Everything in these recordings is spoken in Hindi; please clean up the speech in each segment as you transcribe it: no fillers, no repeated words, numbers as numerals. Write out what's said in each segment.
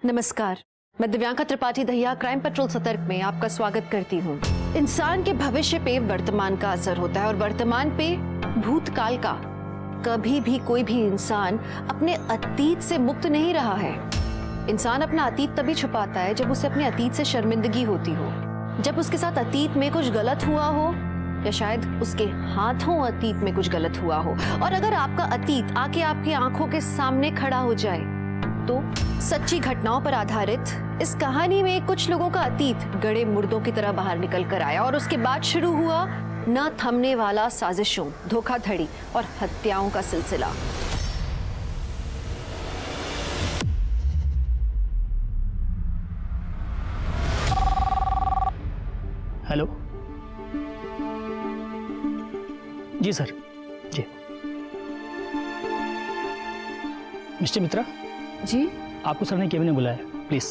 नमस्कार, मैं दिव्यांका त्रिपाठी दहिया क्राइम पेट्रोल सतर्क में आपका स्वागत करती हूँ। इंसान के भविष्य पे वर्तमान का असर होता है और वर्तमान पे भूतकाल का। कभी भी कोई भी इंसान अपने अतीत से मुक्त नहीं रहा है। इंसान अपना अतीत तभी छुपाता है जब उसे अपने अतीत से शर्मिंदगी होती हो, जब उसके साथ अतीत में कुछ गलत हुआ हो या शायद उसके हाथों अतीत में कुछ गलत हुआ हो। और अगर आपका अतीत आके आपकी आंखों के सामने खड़ा हो जाए तो सच्ची घटनाओं पर आधारित इस कहानी में कुछ लोगों का अतीत गड़े मुर्दों की तरह बाहर निकल कर आया और उसके बाद शुरू हुआ न थमने वाला साजिशों, धोखाधड़ी और हत्याओं का सिलसिला। हेलो जी सर, जी मिस्टर मित्रा जी आपको सर ने केबिन में बुलाया, प्लीज।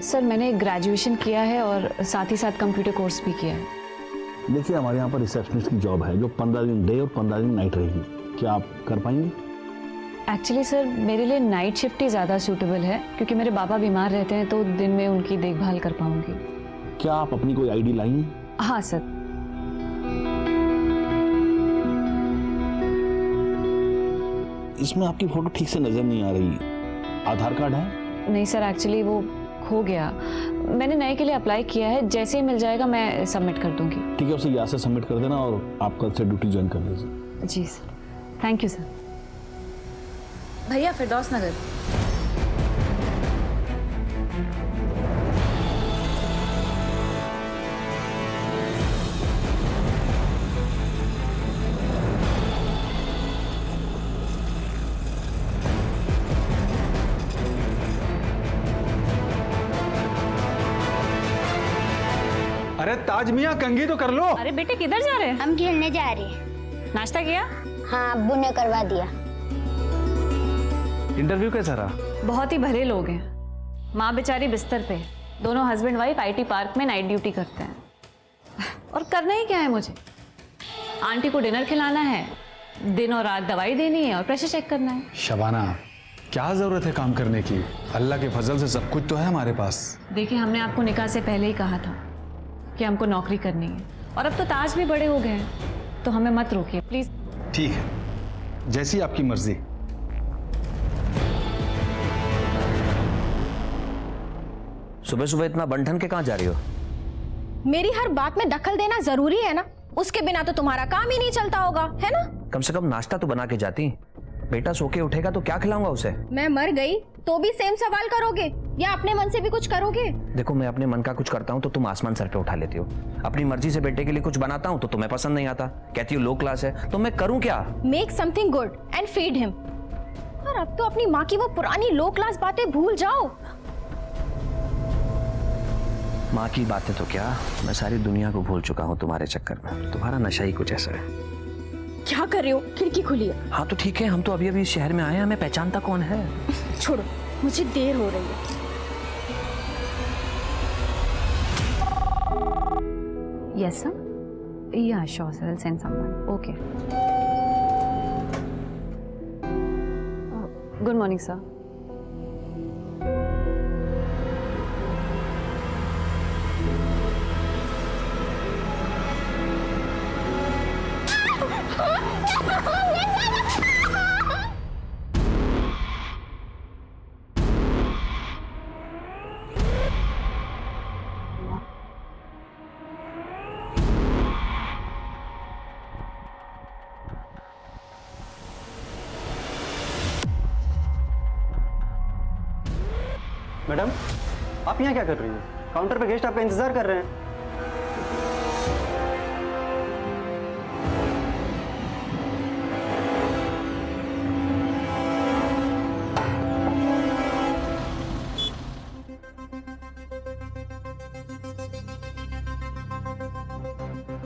सर मैंने ग्रेजुएशन किया है और साथ ही साथ कंप्यूटर कोर्स भी किया है। देखिए, हमारे यहाँ पर रिसेप्शनिस्ट की जॉब है जो 15 दिन डे और 15 दिन नाइट रहेगी। क्या आप कर पाएंगे? एक्चुअली सर मेरे लिए नाइट शिफ्ट ही ज़्यादा सूटेबल है क्योंकि मेरे पापा बीमार रहते हैं तो दिन में उनकी देखभाल कर पाऊंगी। क्या आप अपनी कोई आईडी लाई हैं? हाँ सर। इसमें आपकी फोटो ठीक से नजर नहीं आ रही। आधार कार्ड है? नहीं सर, एक्चुअली वो खो गया। मैंने नए के लिए अप्लाई किया है, जैसे ही मिल जाएगा मैं सबमिट कर दूंगी। ठीक है, उसे यहाँ से सबमिट कर देना और आप कल से ड्यूटी ज्वाइन कर लीजिए। जी सर, थैंक यू सर। भैया फिरदौस नगर। अरे ताज मियां, कंघी तो कर लो। अरे बेटे किधर जा रहे हैं? हम खेलने जा रहे हैं। नाश्ता किया? हाँ, अब्बू ने करवा दिया। इंटरव्यू कैसा रहा? बहुत ही भले लोग हैं। माँ बेचारी बिस्तर पे, दोनों हस्बैंड वाइफ आईटी पार्क में नाइट ड्यूटी करते हैं। और करना ही क्या है मुझे? आंटी को डिनर खिलाना है, दिन और रात दवाई देनी है और प्रेशर चेक करना है। शबाना, क्या जरूरत है काम करने की? अल्लाह के फजल से सब कुछ तो है हमारे पास। देखिए, हमने आपको निकाह से पहले ही कहा था कि हमको नौकरी करनी है और अब तो ताज भी बड़े हो गए हैं, तो हमें मत रोकिए प्लीज। ठीक है, जैसी आपकी मर्जी। सुबह सुबह इतना बंठन के कहाँ जा रही हो? मेरी हर बात में दखल देना जरूरी है ना? उसके बिना तो तुम्हारा काम ही नहीं चलता होगा, है ना? कम से कम नाश्ता तो बना के जाती। बेटा सो के उठेगा तो क्या खिलाऊंगा उसे? मैं मर गई तो भी सेम सवाल करोगे या अपने मन से भी कुछ करोगे? देखो, मैं अपने मन का कुछ करता हूँ तो तुम आसमान सर पे उठा लेती हो। अपनी मर्जी से बेटे के लिए कुछ बनाता हूँ तो तुम्हें पसंद नहीं आता, कहती हो लो क्लास है। तो मैं करूँ क्या? Make something good and feed him. और अब तो अपनी माँ की वो पुरानी लो क्लास बातें भूल जाओ। माँ की बातें तो क्या, मैं सारी दुनिया को भूल चुका हूँ तुम्हारे चक्कर में। तुम्हारा नशा ही कुछ ऐसा है। क्या कर रहे हो? खिड़की खुली है। हाँ तो ठीक है, हम तो अभी अभी इस शहर में आए हैं, हमें पहचानता कौन है? छोड़ो, मुझे देर हो रही है। Yes sir. Yeah, sure sir. I'll send someone. Okay. Good morning sir. Madam, आप यहाँ क्या कर रही हैं? काउंटर पे गेस्ट आपका इंतजार कर रहे हैं।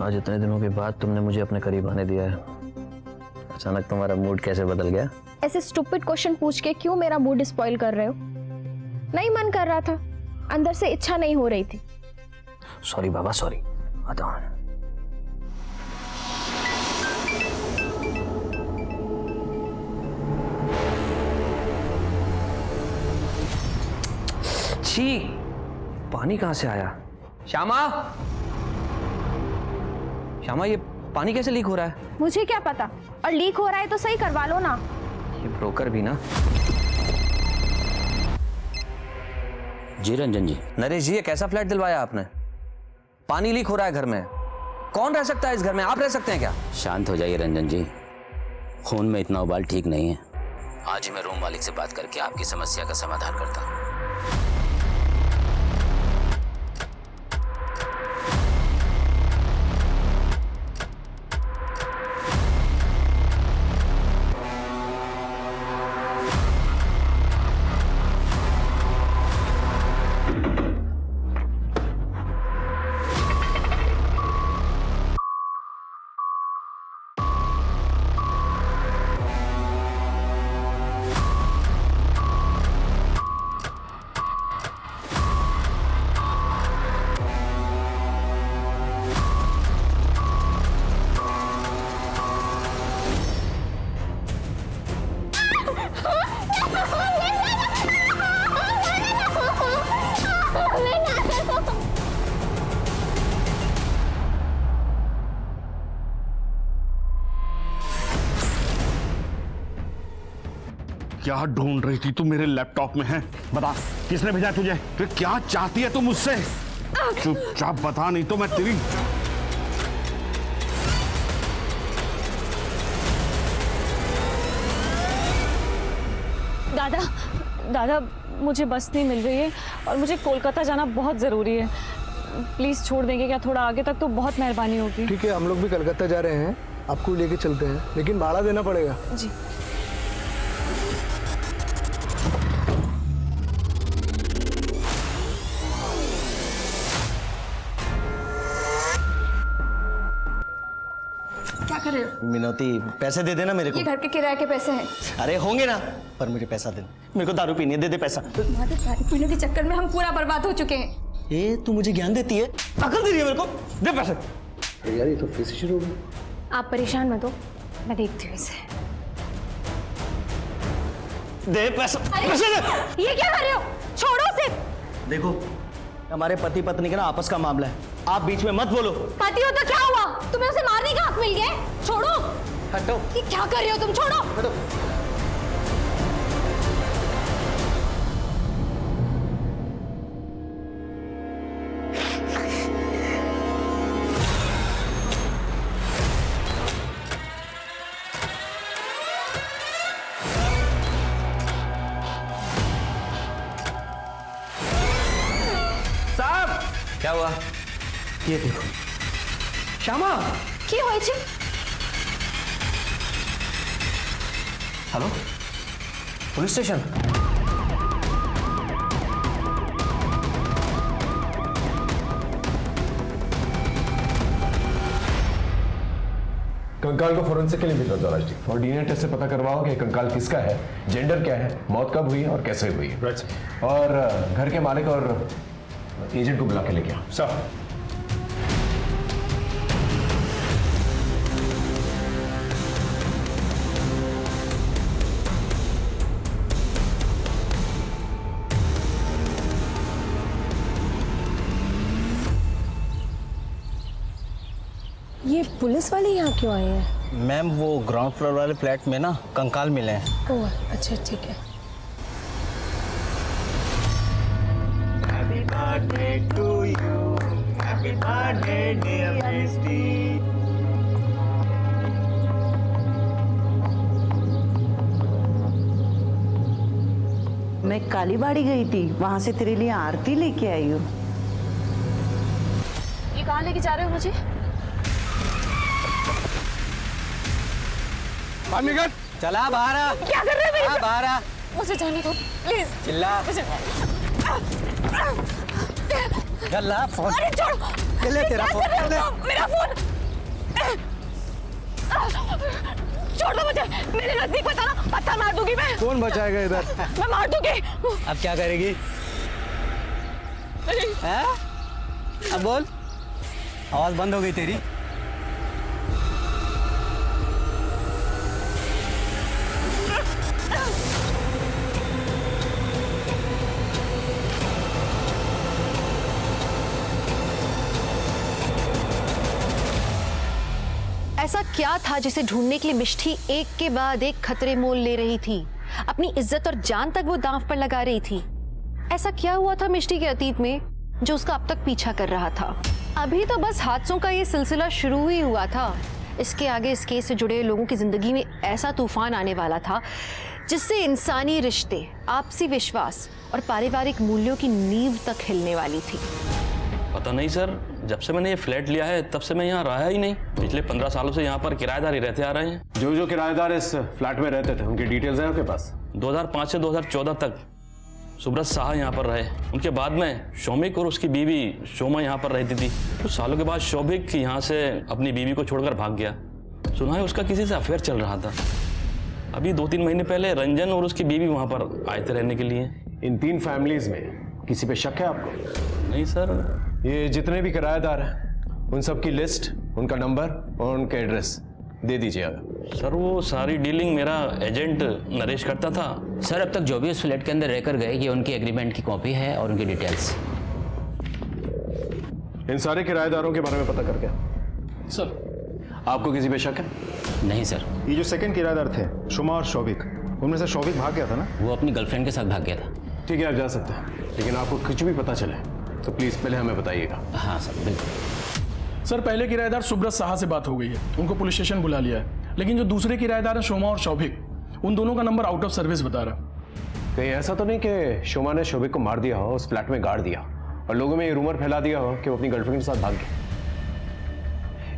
आज इतने दिनों के बाद तुमने मुझे अपने करीब आने दिया है। अचानक तुम्हारा मूड कैसे बदल गया? ऐसे स्टूपिड क्वेश्चन पूछ के क्यों मेरा मूड स्पॉइल कर रहे हो? नहीं मन कर रहा था, अंदर से इच्छा नहीं हो रही थी। सॉरी बाबा, सॉरी। आता हूँ। छी, पानी कहां से आया? श्यामा, श्यामा, ये पानी कैसे लीक हो रहा है? मुझे क्या पता, और लीक हो रहा है तो सही करवा लो ना। ये ब्रोकर भी ना। जी रंजन जी। नरेश जी, ये कैसा फ्लैट दिलवाया आपने? पानी लीक हो रहा है घर में। कौन रह सकता है इस घर में? आप रह सकते हैं क्या? शांत हो जाइए रंजन जी, खून में इतना उबाल ठीक नहीं है। आज ही मैं रूम मालिक से बात करके आपकी समस्या का समाधान करता हूँ। क्या ढूंढ रही थी तू मेरे लैपटॉप में? है बता, किसने भेजा तुझे? फिर क्या चाहती है तू मुझसे? चुपचाप बता, नहीं तो मैं तेरी... दादा, दादा, मुझे बस नहीं मिल रही है और मुझे कोलकाता जाना बहुत ज़रूरी है। प्लीज़ छोड़ देंगे क्या थोड़ा आगे तक? तो बहुत मेहरबानी होगी। ठीक है, हम लोग भी कलकत्ता जा रहे हैं, आपको लेके चलते हैं, लेकिन भाड़ा देना पड़ेगा। जी। क्या कर रहे हो? मिनोती, पैसे दे देना मेरे को। ये घर के किराए के पैसे हैं। अरे होंगे ना, पर मुझे पैसा दे। मेरे को दारू पीनी है, दे दे पैसा। तुम्हारे दारू पीने के चक्कर में हम पूरा बर्बाद हो चुके हैं। ए, तू मुझे ज्ञान देती है, अकल दे रही है मेरे को। दे पैसे। यार, ये तो फिर से शुरू हो गई। आप परेशान मत हो, मैं देखती हूँ इसे। दे पैसा, पैसे दे। ये क्या कर रहे हो? छोड़ो उसे। देखो, हमारे पति पत्नी का ना आपस का मामला है, आप बीच में मत बोलो। पति हो तो क्या हुआ? तुम्हें उसे मारने का हक मिल गया? छोड़ो। हटो। ये क्या कर रहे हो तुम? छोड़ो। हटो। साहब, क्या हुआ? ये देखो श्यामा। কি হয়েছে? Hello, police station? कंकाल को फोरेंसिक के लिए भेजा दो राज जी, और डीएनए टेस्ट से पता करवाओ कि कंकाल किसका है, जेंडर क्या है, मौत कब हुई है और कैसे हुई है। और घर के मालिक और एजेंट को बुला के लेके आओ। सर। ये पुलिस वाले यहाँ क्यों आए हैं? मैम, वो ग्राउंड फ्लोर वाले फ्लैट में ना कंकाल मिले हैं। ओह अच्छा, ठीक है। Happy birthday to you. Happy birthday dear Misty. मैं कालीबाड़ी गई थी, वहां से तेरे लिए आरती लेके आई हूँ। ये कहाँ लेके जा रहे हो मुझे? निकल। चला बाहर आ। क्या कर रहे हो? बाहर आ। मुझे जाने दो प्लीज। चिल्ला। गल्ला फोन। अरे छोड़ो। ले तेरा फोन। मेरा फोन। छोड़ दो मुझे, मेरे नजदीक मत आना, पत्थर मार दूंगी मैं। कौन बचाएगा इधर? मैं मार दूंगी। अब क्या करेगी? हैं? अब बोल। आवाज बंद हो गई तेरी। ऐसा क्या था जिसे ढूंढने के लिए मिष्टी एक के बाद एक खतरे मोल ले रही थी? अपनी इज्जत और जान तक वो दांव पर लगा रही थी। ऐसा क्या हुआ था मिष्टी के अतीत में जो उसका अब तक पीछा कर रहा था? अभी तो बस हादसों का ये सिलसिला शुरू ही हुआ था। इसके आगे इस केस से जुड़े लोगों की जिंदगी में ऐसा तूफान आने वाला था जिससे इंसानी रिश्ते, आपसी विश्वास और पारिवारिक मूल्यों की नींव तक हिलने वाली थी। पता नहीं सर, जब से मैंने ये फ्लैट लिया है तब से मैं यहाँ रहा ही नहीं। पिछले 15 सालों से यहाँ पर किराएदार ही रहते आ रहे हैं। जो जो किराएदार इस फ्लैट में रहते थे उनकी डिटेल्स हैं आपके पास? 2005 से 2014 तक सुब्रत साहा यहाँ पर रहे। उनके बाद में शौमिक और उसकी बीवी शोमा यहाँ पर रहती थी। कुछ सालों के बाद शौमिक यहाँ से अपनी बीवी को छोड़कर भाग गया। सुना है उसका किसी से अफेयर चल रहा था। अभी 2-3 महीने पहले रंजन और उसकी बीवी वहाँ पर आए थे रहने के लिए। इन 3 फैमिलीज में किसी पे शक है आपको? नहीं सर। ये जितने भी किराएदार हैं उन सब की लिस्ट, उनका नंबर और उनका एड्रेस दे दीजिएगा। सर वो सारी डीलिंग मेरा एजेंट नरेश करता था। सर अब तक जो भी उस फ्लैट के अंदर रहकर गए ये उनकी एग्रीमेंट की कॉपी है और उनकी डिटेल्स। इन सारे किराएदारों के बारे में पता करके सर आपको किसी पे शक है? नहीं सर। ये जो सेकंड किराएदार थे शोमा और शौविक, उनमें से शौविक भाग गया था ना? वो अपनी गर्लफ्रेंड के साथ भाग गया था। ठीक है आप जा सकते हैं, लेकिन आपको कुछ भी पता चले तो प्लीज पहले हमें बताइएगा। हाँ सर बिल्कुल। सर पहले किराएदार सुब्रत साहा से बात हो गई है, उनको पुलिस स्टेशन बुला लिया है, लेकिन जो दूसरे किराएदार हैं शोमा और शौभिक, उन दोनों का नंबर आउट ऑफ सर्विस बता रहा। कहीं ऐसा तो नहीं कि शोमा ने शौभिक को मार दिया हो, उस फ्लैट में गाड़ दिया और लोगों में ये रूमर फैला दिया हो कि वो अपनी गर्लफ्रेंड के साथ भाग गया?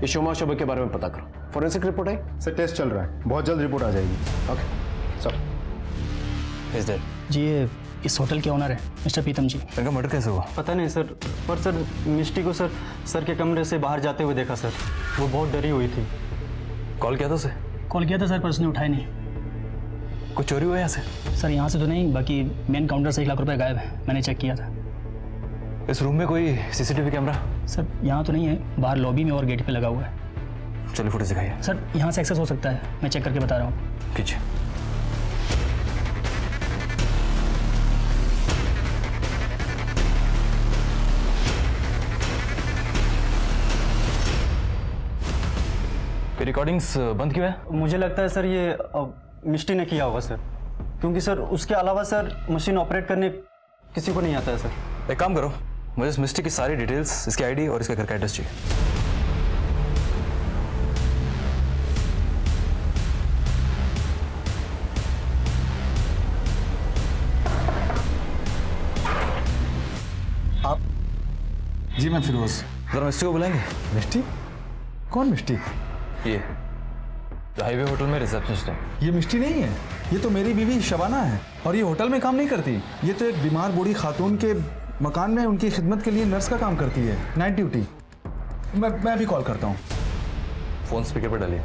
इस शोमा और शौभिक के बारे में पता करो। फॉरेंसिक रिपोर्ट है सर? टेस्ट चल रहा है, बहुत जल्द रिपोर्ट आ जाएगी। Okay sir. जी ये इस होटल के ओनर है मिस्टर प्रीतम जी। इनका मर्डर कैसे हुआ? पता नहीं सर, पर सर मिष्टी को सर के कमरे से बाहर जाते हुए देखा सर। वो बहुत डरी हुई थी। कॉल किया था उसे? कॉल किया था सर पर उसने उठाया नहीं। कुछ चोरी हुआ यहाँ से? सर यहाँ से तो नहीं, बाकी मेन काउंटर से 1 लाख रुपए गायब है, मैंने चेक किया था। इस रूम में कोई सीसीटीवी कैमरा? सर यहाँ तो नहीं है, बाहर लॉबी में और गेट पे लगा हुआ है। चलिए फुटेज दिखाइए। सर यहाँ से एक्सेस हो सकता है, मैं चेक करके बता रहा हूँ। कीजिए। रिकॉर्डिंग्स बंद क्यों है? मुझे लगता है सर ये मिष्टी ने किया होगा सर, क्योंकि सर उसके अलावा सर मशीन ऑपरेट करने किसी को नहीं आता है सर। एक काम करो, मुझे इस मिस्टी की सारी डिटेल्स, इसकी आईडी और इसके घर का एड्रेस चाहिए। आप? जी मैं फिरोज। जरा मिस्टी को बुलाएंगे। मिष्टी? कौन मिष्टी? ये जो हाईवे होटल में रिसेप्शनिस्ट है। ये मिष्टी नहीं है, ये तो मेरी बीवी शबाना है और ये होटल में काम नहीं करती। ये तो एक बीमार बूढ़ी खातून के मकान में उनकी खिदमत के लिए नर्स का काम करती है, नाइट ड्यूटी। मैं भी कॉल करता हूँ। फोन स्पीकर पर डालिए।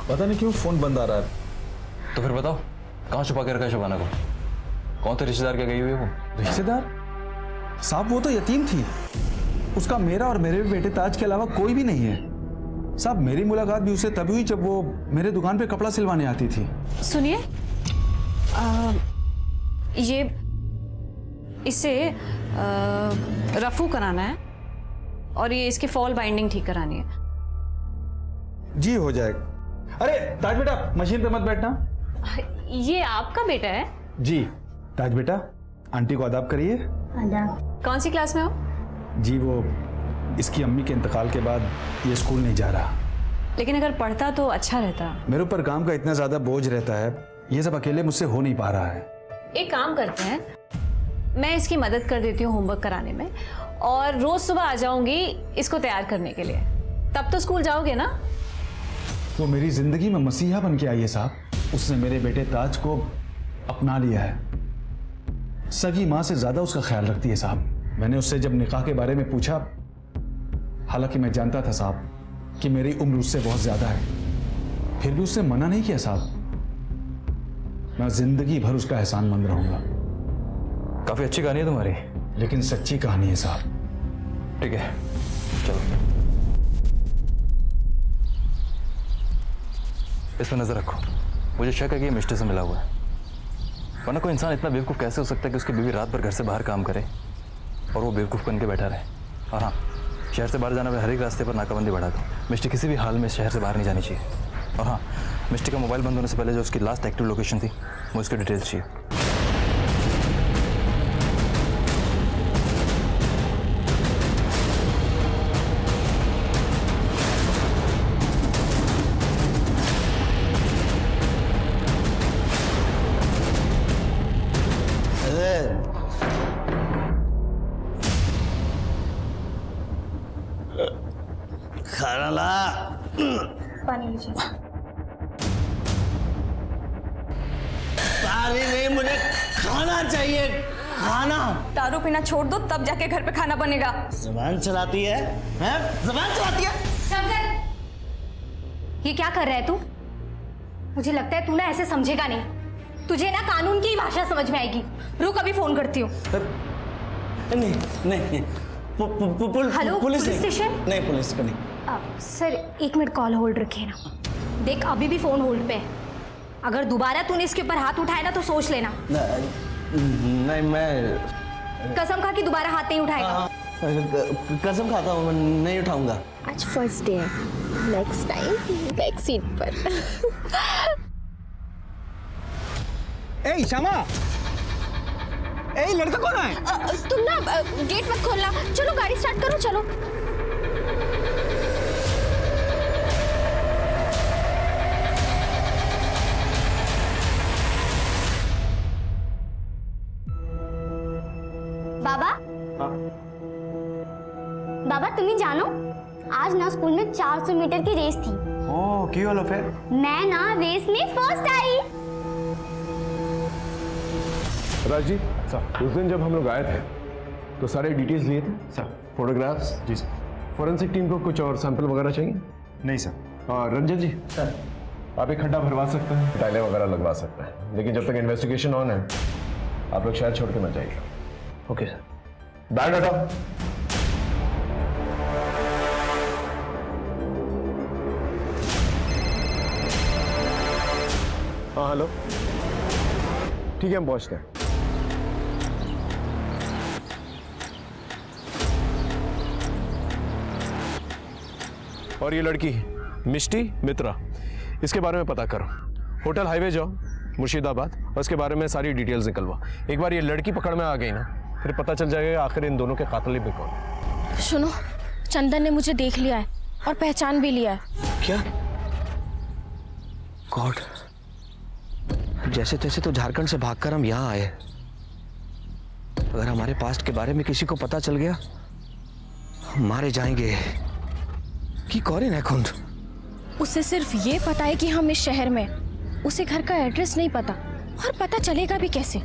पता नहीं क्यों फोन बंद आ रहा है। तो फिर बताओ कहाँ छुपा के रखा है शबाना को? कौन थे रिश्तेदार क्या गई हुई है वो? रिश्तेदार? साहब वो तो यतीम थी, उसका मेरा और मेरे बेटे ताज के अलावा कोई भी नहीं है। साहब मेरी मुलाकात भी उससे तभी हुई जब वो मेरे दुकान पे कपड़ा सिलवाने आती थी। सुनिए, ये इसे रफू कराना है और ये इसकी फॉल बाइंडिंग ठीक करानी है। जी हो जाएगा। अरे ताज बेटा मशीन पे मत बैठना। ये आपका बेटा है? जी ताज बेटा, आंटी को आदाब करिए। कौन सी क्लास में हो? जी वो इसकी अम्मी के इंतकाल के बाद ये स्कूल नहीं जा रहा। लेकिन अगर पढ़ता तो अच्छा रहता। मेरे ऊपर काम का इतना ज्यादा बोझ रहता है, ये सब अकेले मुझसे हो नहीं पा रहा है। एक काम करते हैं, मैं इसकी मदद कर देती हूँ होमवर्क कराने में और रोज सुबह आ जाऊंगी इसको तैयार करने के लिए। तब तो स्कूल जाओगे ना? वो मेरी जिंदगी में मसीहा बन के आई है साहब। उसने मेरे बेटे ताज को अपना लिया है, सगी माँ से ज्यादा उसका ख्याल रखती है साहब। मैंने उससे जब निकाह के बारे में पूछा, हालांकि मैं जानता था साहब कि मेरी उम्र उससे बहुत ज्यादा है, फिर भी उसने मना नहीं किया साहब। मैं जिंदगी भर उसका एहसानमंद रहूंगा। काफी अच्छी कहानी है तुम्हारी, लेकिन सच्ची कहानी है साहब। ठीक है चलो, इस पर नजर रखो। मुझे शक है कि ये मिस्टर से मिला हुआ है, वरना कोई इंसान इतना बेवकूफ़ कैसे हो सकता है कि उसकी बीवी रात भर घर से बाहर काम करे और वो बेवकूफ़ बन के बैठा रहे। और हाँ, शहर से बाहर जाना, मैं हर एक रास्ते पर नाकाबंदी बढ़ा दूँ। मिस्टी किसी भी हाल में शहर से बाहर नहीं जानी चाहिए। और हाँ, मिस्टी का मोबाइल बंद होने से पहले जो उसकी लास्ट एक्टिव लोकेशन थी, मुझे उसकी डिटेल्स चाहिए। खाना ला। पानी लीजिए। पानी नहीं, मुझे खाना चाहिए, खाना। दारू पीना छोड़ दो, तब जाके घर पे खाना बनेगा। जुबान चलाती है, हैं? जुबान चलाती है। ये क्या कर रहा है तू? मुझे लगता है तू ना ऐसे समझेगा नहीं। तुझे ना कानून की भाषा समझ में आएगी। रुक, अभी फोन करती हूँ। नहीं नहीं, हेलो, पुलिस स्टेशन? नहीं, पुलिस का नहीं। सर 1 मिनट कॉल होल्ड रखिए ना। देख, अभी भी फोन होल्ड पे है। अगर दोबारा तूने इसके ऊपर हाथ उठाया ना तो सोच लेना। नहीं, मैं कसम खा कि दोबारा हाथ नहीं उठाएगा। कसम खाता हूँ, मैं नहीं उठाऊंगा। आज फर्स्ट डे है, नेक्स्ट टाइम बैक सीट पर। ए श्यामा, ए लड़का कौन है? तुम ना गेट मत खोलना। चलो गाड़ी स्टार्ट करो, चलो। बाबा, बाबा तुम्हें जानो, आज ना स्कूल में 400 मीटर की रेस थी। ओह, क्यों वाला फिर? मैं ना रेस में फर्स्ट आई। राज जी, सर, उस दिन जब हम लोग आए थे तो सारे डिटेल्स लिए थे सर, फोटोग्राफ्स। जी सर। फोरेंसिक टीम को कुछ और सैंपल वगैरह चाहिए? नहीं सर। और रंजन जी सर, आप एक खड्डा भरवा सकते हैं, टाइलें वगैरह लगवा सकते हैं, लेकिन जब तक इन्वेस्टिगेशन ऑन है आप लोग शहर छोड़ के मत जाइएगा। Okay sir. बैग हटाओ। हाँ हेलो, ठीक है, हम पहुंचते हैं। और ये लड़की मिष्टी मित्रा, इसके बारे में पता करो। होटल हाईवे जाओ मुर्शिदाबाद और इसके बारे में सारी डिटेल्स निकलवा। एक बार ये लड़की पकड़ में आ गई ना, फिर पता चल जाएगा आखिर इन दोनों के कातिल भी कौन। सुनो, चंदन ने मुझे देख लिया है और पहचान भी लिया है। क्या? गॉड, जैसे तैसे तो झारखंड से भागकर हम यहाँ आए। अगर हमारे पास्ट के बारे में किसी को पता चल गया, हम मारे जाएंगे। कि कौन है खुंद? उसे सिर्फ ये पता है कि हम इस शहर में, उसे घर का एड्रेस नहीं पता, और पता चलेगा भी कैसे?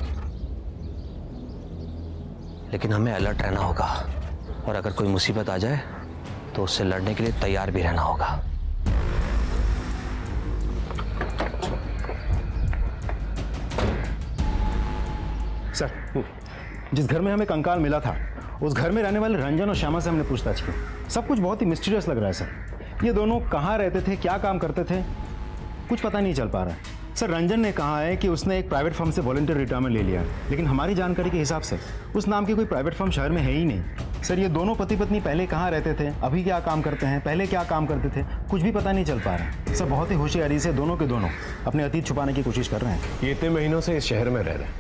लेकिन हमें अलर्ट रहना होगा, और अगर कोई मुसीबत आ जाए तो उससे लड़ने के लिए तैयार भी रहना होगा। सर, जिस घर में हमें कंकाल मिला था, उस घर में रहने वाले रंजन और श्यामा से हमने पूछताछ की। सब कुछ बहुत ही मिस्टीरियस लग रहा है सर। ये दोनों कहाँ रहते थे, क्या काम करते थे, कुछ पता नहीं चल पा रहा है। सर, रंजन ने कहा है कि उसने एक प्राइवेट फर्म से वॉलंटियर रिटायरमेंट ले लिया, लेकिन हमारी जानकारी के हिसाब से उस नाम की कोई प्राइवेट फर्म शहर में है ही नहीं। सर, ये दोनों पति पत्नी पहले कहाँ रहते थे, अभी क्या काम करते हैं, पहले क्या काम करते थे, कुछ भी पता नहीं चल पा रहा है। सर, बहुत ही होशियारी से दोनों के दोनों अपने अतीत छुपाने की कोशिश कर रहे हैं। ये इतने महीनों से इस शहर में रह रहे हैं,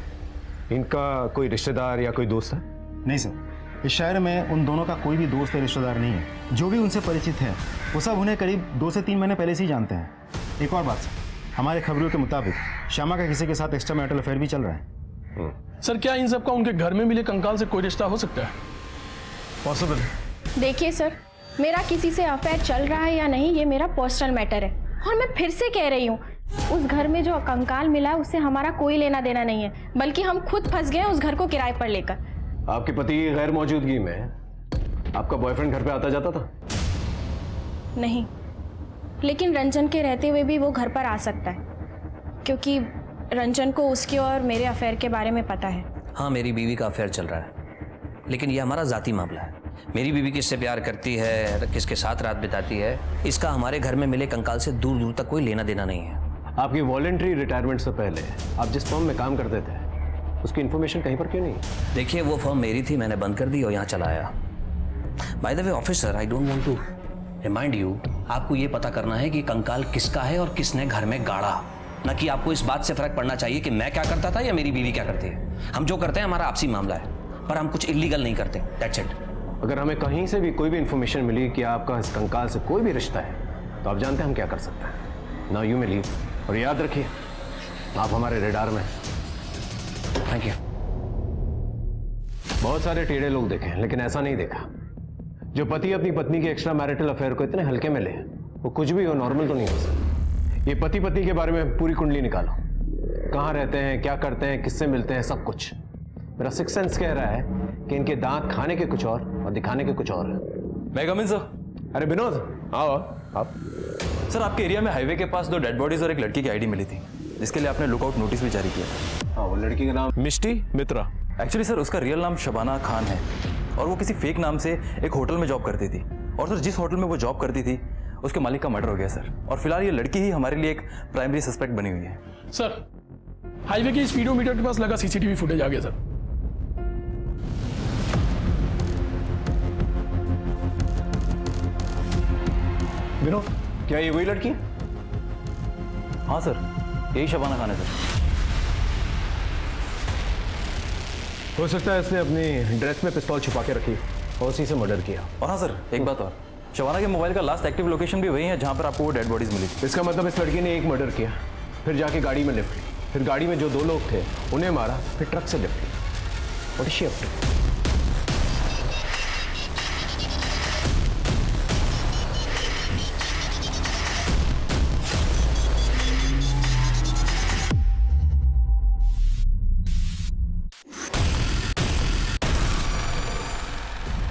इनका कोई रिश्तेदार या कोई दोस्त है? नहीं सर, इस शहर में उन दोनों का कोई भी दोस्त या रिश्तेदार नहीं है। जो भी उनसे परिचित है वो सब उन्हें करीब 2 से 3 महीने पहले से ही जानते हैं। एक और बात सर, हमारे खबरों के मुताबिक श्यामा का किसी के साथ एक्स्ट्रा मैरिटल अफेयर भी चल रहा है। सर, क्या इन सबका उनके घर में मिले कंकाल से कोई रिश्ता हो सकता है? पॉसिबल। देखिए सर, मेरा किसी से अफेयर चल रहा है या नहीं, ये मेरा पर्सनल मैटर है। और मैं फिर से कह रही हूँ, उस घर में जो कंकाल मिला है उससे हमारा कोई लेना देना नहीं है, बल्कि हम खुद फंस गए उस घर को किराए पर लेकर। आपके पति की गैर मौजूदगी में आपका बॉयफ्रेंड घर पे आता जाता था? नहीं, लेकिन रंजन के रहते हुए भी वो घर पर आ सकता है, क्योंकि रंजन को उसके और मेरे अफेयर के बारे में पता है। हाँ, मेरी बीवी का अफेयर चल रहा है, लेकिन ये हमारा जाती मामला है। मेरी बीवी किससे प्यार करती है, किसके साथ रात बिताती है, इसका हमारे घर में मिले कंकाल से दूर दूर तक कोई लेना देना नहीं है। आपकी वॉलंटरी रिटायरमेंट से पहले आप जिस फर्म में काम करते थे उसकी इन्फॉर्मेशन कहीं पर क्यों नहीं? देखिए, वो फर्म मेरी थी, मैंने बंद कर दी और यहाँ चला आया। By the way officer, I don't want to remind you, आपको ये पता करना है कि कंकाल किसका है और किसने घर में गाड़ा, ना कि आपको इस बात से फर्क पड़ना चाहिए कि मैं क्या करता था या मेरी बीवी क्या करती है। हम जो करते हैं हमारा आपसी मामला है, पर हम कुछ इलीगल नहीं करते, दैट्स इट। अगर हमें कहीं से भी कोई भी इंफॉर्मेशन मिली कि आपका इस कंकाल से कोई भी रिश्ता है तो आप जानते हैं हम क्या कर सकते हैं। नाउ यू मे लीव, और याद रखिए आप हमारे रेडार में हैं। Thank you. बहुत सारे टेढ़े लोग देखे हैं, लेकिन ऐसा नहीं देखा जो पति अपनी पत्नी के एक्स्ट्रा मैरिटल अफेयर को इतने हल्के में ले। वो कुछ भी हो, नॉर्मल तो नहीं हो सकता। ये पति पत्नी के बारे में पूरी कुंडली निकालो, कहाँ रहते हैं, क्या करते हैं, किससे मिलते हैं, सब कुछ। मेरा सिक्स सेंस कह रहा है कि इनके दांत खाने के कुछ और दिखाने के कुछ और है। मैं कम इन सर। अरे विनोद आओ आप। सर आपके एरिया में हाईवे के पास 2 डेड बॉडीज और एक लड़की की आईडी मिली थी, जिसके लिए आपने लुकआउट नोटिस भी जारी किया। हाँ, वो लड़की का नाम मिष्टी मित्रा। एक्चुअली सर उसका रियल नाम शबाना खान है और वो किसी फेक नाम से एक होटल में जॉब करती थी। और सर जिस होटल में वो जॉब करती थी उसके मालिक का मर्डर हो गया सर, और फिलहाल ये लड़की ही हमारे लिए एक प्राइमरी सस्पेक्ट बनी हुई है। सर हाईवे के स्पीडोमीटर के पास लगा सीसीटीवी फुटेज आ गया सर। विनोद, क्या ये वही लड़की है? हाँ सर, यही शबाना खान है सर। हो सकता है इसने अपनी ड्रेस में पिस्तौल छुपा के रखी और उसी से मर्डर किया। और हाँ सर, एक बात और, शबाना के मोबाइल का लास्ट एक्टिव लोकेशन भी वही है जहाँ पर आपको वो डेड बॉडीज मिली थी। इसका मतलब इस लड़की ने एक मर्डर किया, फिर जाके गाड़ी में लिफ्ट ली, फिर गाड़ी में जो 2 लोग थे उन्हें मारा, फिर ट्रक से लिफ्ट ली। What is she up to?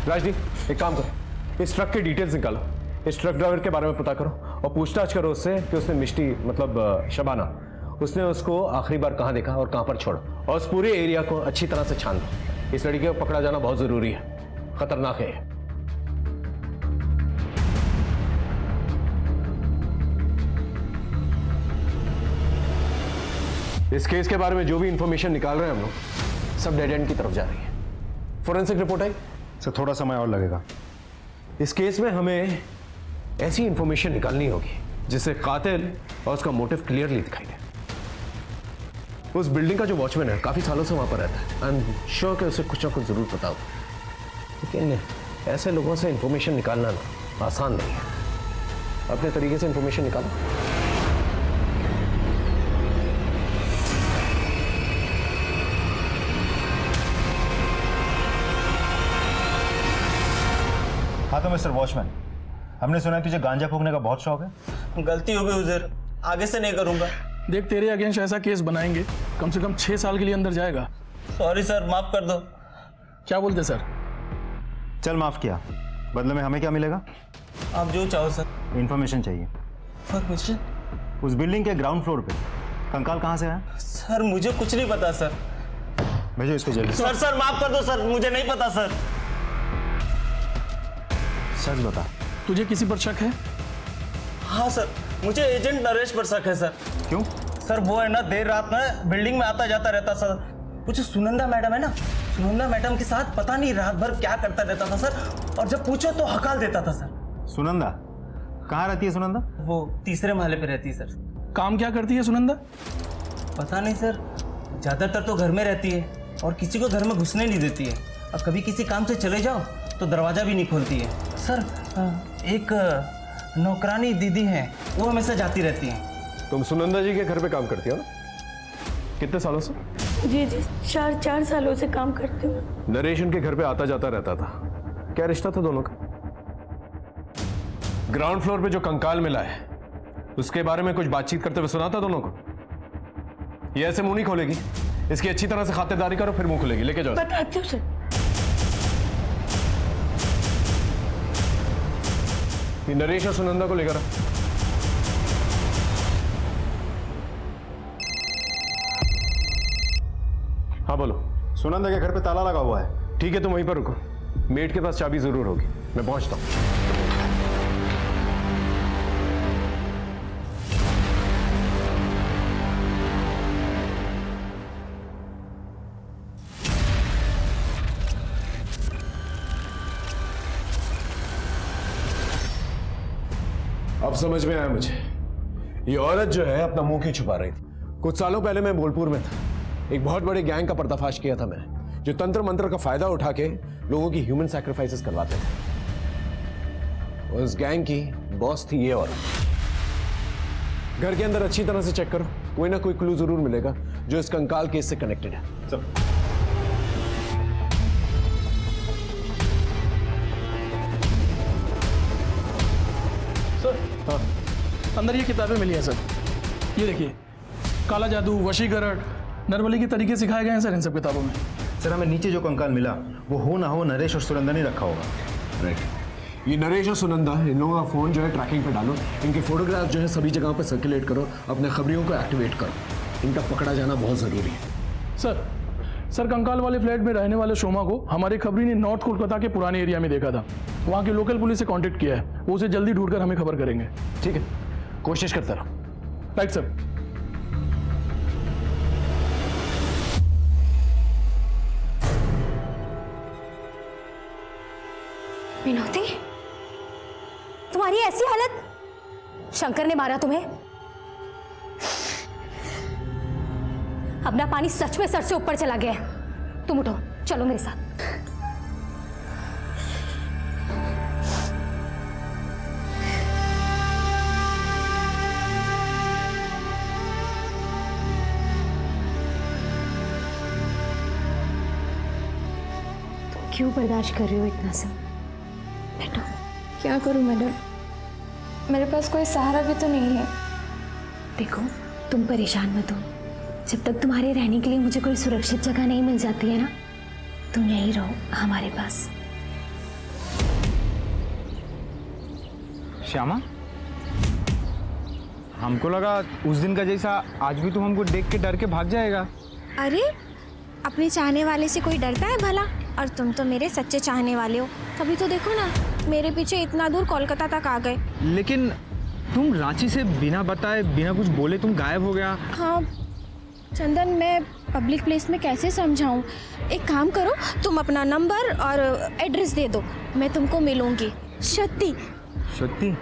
Rajdeep एक काम करो, इस ट्रक के डिटेल्स निकालो, इस ट्रक ड्राइवर के बारे में पता करो और पूछताछ करो उससे कि उसने मिष्टी मतलब शबाना, उसने उसको आखिरी बार कहाँ देखा और कहाँ पर छोड़ा, और उस पूरे एरिया को अच्छी तरह से छान दो। इस लड़की को पकड़ा जाना बहुत जरूरी है, खतरनाक है। इस केस के बारे में जो भी इंफॉर्मेशन निकाल रहे हैं हम लोग, सब डेड एंड की तरफ जा रही है। फोरेंसिक रिपोर्ट आई सर, थोड़ा समय और लगेगा। इस केस में हमें ऐसी इंफॉर्मेशन निकालनी होगी जिससे कातिल और उसका मोटिव क्लियरली दिखाई दे। उस बिल्डिंग का जो वॉचमैन है काफी सालों से वहां पर रहता है, आई एम श्योर कि उसे कुछ ना कुछ जरूर पता होगा। लेकिन ऐसे लोगों से इंफॉर्मेशन निकालना ना आसान नहीं है। अपने तरीके से इंफॉर्मेशन निकालो। हाँ तो मिस्टर वॉचमैन, हमने सुना है तुझे गांजा फूकने का बहुत शौक है। गलती हो गई उजर, आगे से नहीं करूंगा। देख तेरे अगेंस्ट ऐसा केस बनाएंगे कम से कम 6 साल के लिए अंदर जाएगा। सॉरी सर, माफ कर दो। क्या बोलते सर? चल माफ किया, बदले में हमें क्या मिलेगा? आप जो चाहो सर। इंफॉर्मेशन चाहिए। परमिशन? उस बिल्डिंग के ग्राउंड फ्लोर पे कंकाल कहाँ से आया? सर मुझे कुछ नहीं पता सर। भेजो इसको जल्दी। सर माफ कर दो सर, मुझे नहीं पता सर। सच बता, तुझे किसी पर शक है? हाँ सर, मुझे एजेंट नरेश पर शक है सर। क्यों? सर वो है ना, देर रात में बिल्डिंग में आता जाता रहता सर। वो जो सुनंदा मैडम है ना, सुनंदा मैडम के साथ पता नहीं रात भर क्या करता रहता था सर, और जब पूछो तो हकाल देता था सर। सुनंदा कहाँ रहती है? सुनंदा वो 3रे महले पे रहती है सर। काम क्या करती है सुनंदा? पता नहीं सर, ज्यादातर तो घर में रहती है और किसी को घर में घुसने नहीं देती है, और कभी किसी काम से चले जाओ तो दरवाजा भी नहीं खोलती है सर। एक नौकरानी दीदी है, वो हमेशा जाती रहती है। तुम सुनंदा जी के घर पे काम करती हो ना? कितने सालों से? जी 4 सालों से काम करती हूँ। नरेश उनके घर पे आता जाता रहता था, क्या रिश्ता था दोनों का? ग्राउंड फ्लोर पे जो कंकाल मिला है उसके बारे में कुछ बातचीत करते हुए सुना था दोनों को? ये ऐसे मुंह नहीं खोलेगी, इसकी अच्छी तरह से खातिरदारी करो फिर मुंह खोलेगी। लेके जाओ। बताती हूँ सर। ये नरेश और सुनंदा को लेकर हाँ बोलो। सुनंदा के घर पे ताला लगा हुआ है। ठीक है तुम वहीं पर रुको, मेट के पास चाबी जरूर होगी, मैं पहुंचता हूं। अब समझ में आया मुझे, ये औरत जो है अपना मुंह क्यों छुपा रही थी। कुछ सालों पहले मैं बोलपुर में था, एक बहुत बड़े गैंग का पर्दाफाश किया था मैंने, जो तंत्र मंत्र का फायदा उठा के लोगों की ह्यूमन सैक्रिफाइसेस करवाते थे। उस गैंग की बॉस थी ये औरत। घर के अंदर अच्छी तरह से चेक करो, कोई ना कोई क्लू जरूर मिलेगा जो इस कंकाल केस से कनेक्टेड है। सब सर, हाँ, अंदर ये किताबें मिली हैं सर। ये देखिए, काला जादू, वशीकरण, नरबली के तरीके सिखाए गए हैं सर इन सब किताबों में। सर हमें नीचे जो कंकाल मिला वो हो ना हो नरेश और सुनंदा ने रखा होगा। राइट, ये नरेश और सुनंदा, इन लोगों का फोन जो है ट्रैकिंग पे डालो, इनके फोटोग्राफ जो है सभी जगह पे सर्कुलेट करो, अपने खबरियों को एक्टिवेट करो, इनका पकड़ा जाना बहुत जरूरी है। सर कंकाल वाले फ्लैट में रहने वाले शोमा को हमारी खबरी ने नॉर्थ कोलकाता के पुराने एरिया में देखा था। वहाँ की लोकल पुलिस से कांटेक्ट किया है, वो उसे जल्दी ढूंढकर हमें खबर करेंगे। ठीक है, कोशिश करता रहो। Right sir. विनोदी, तुम्हारी ऐसी हालत, शंकर ने मारा तुम्हें? अपना पानी सच में सर से ऊपर चला गया है। तुम उठो, चलो मेरे साथ। तुम क्यों बर्दाश्त कर रही हो इतना सब? बैठो। क्या करूं मैडम, मेरे पास कोई सहारा भी तो नहीं है। देखो, तुम परेशान मत हो। जब तक तुम्हारे रहने के लिए मुझे कोई सुरक्षित जगह नहीं मिल जाती है ना, तुम यहीं रहो हमारे पास। श्यामा, हमको लगा उस दिन का जैसा आज भी तुम हमको देख के डर के भाग जाएगा। अरे, अपने चाहने वाले से कोई डरता है भला? और तुम तो मेरे सच्चे चाहने वाले हो। तभी तो देखो ना, मेरे पीछे इतना दूर कोलकाता तक आ गए। लेकिन तुम रांची से बिना बताए बिना कुछ बोले तुम गायब हो गया। हाँ चंदन, मैं पब्लिक प्लेस में कैसे समझाऊं? एक काम करो, तुम अपना नंबर और एड्रेस दे दो, मैं तुमको मिलूंगी। सत्ती सत्ती